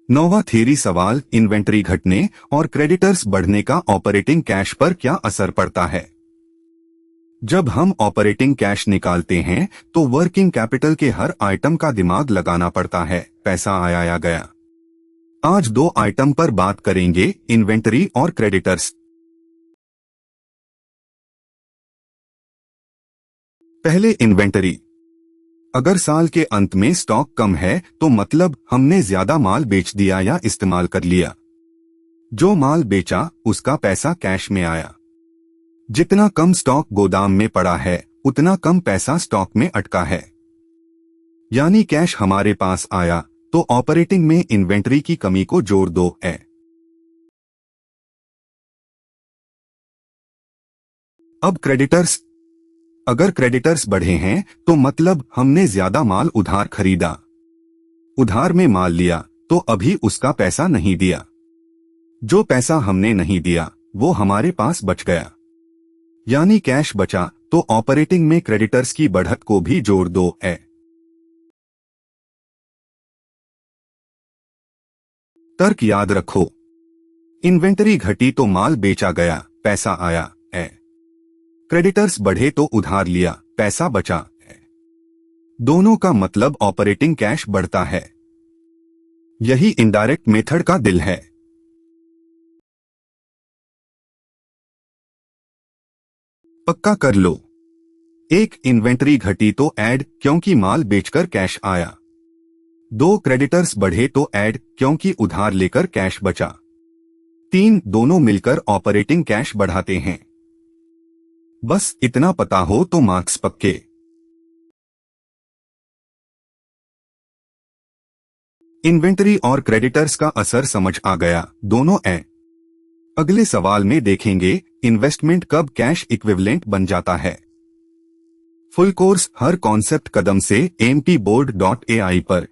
नौवां थियरी सवाल, इन्वेंटरी घटने और क्रेडिटर्स बढ़ने का ऑपरेटिंग कैश पर क्या असर पड़ता है। जब हम ऑपरेटिंग कैश निकालते हैं तो वर्किंग कैपिटल के हर आइटम का दिमाग लगाना पड़ता है। पैसा आया या गया। आज दो आइटम पर बात करेंगे, इन्वेंटरी और क्रेडिटर्स। पहले इन्वेंटरी। अगर साल के अंत में स्टॉक कम है तो मतलब हमने ज्यादा माल बेच दिया या इस्तेमाल कर लिया। जो माल बेचा उसका पैसा कैश में आया। जितना कम स्टॉक गोदाम में पड़ा है उतना कम पैसा स्टॉक में अटका है, यानी कैश हमारे पास आया तो ऑपरेटिंग में इन्वेंटरी की कमी को जोड़ दो। अब क्रेडिटर्स। अगर क्रेडिटर्स बढ़े हैं तो मतलब हमने ज्यादा माल उधार खरीदा। उधार में माल लिया तो अभी उसका पैसा नहीं दिया। जो पैसा हमने नहीं दिया वो हमारे पास बच गया, यानी कैश बचा तो ऑपरेटिंग में क्रेडिटर्स की बढ़त को भी जोड़ दो। तर्क याद रखो। इन्वेंटरी घटी तो माल बेचा गया, पैसा आया। क्रेडिटर्स बढ़े तो उधार लिया, पैसा बचा। दोनों का मतलब ऑपरेटिंग कैश बढ़ता है। यही इनडायरेक्ट मेथड का दिल है। पक्का कर लो। एक, इन्वेंटरी घटी तो ऐड क्योंकि माल बेचकर कैश आया। दो, क्रेडिटर्स बढ़े तो ऐड क्योंकि उधार लेकर कैश बचा। तीन, दोनों मिलकर ऑपरेटिंग कैश बढ़ाते हैं। बस इतना पता हो तो मार्क्स पक्के। इन्वेंटरी और क्रेडिटर्स का असर समझ आ गया, दोनों अगले सवाल में देखेंगे, इन्वेस्टमेंट कब कैश इक्विवेलेंट बन जाता है। फुल कोर्स हर कॉन्सेप्ट कदम से AMPboard.ai पर।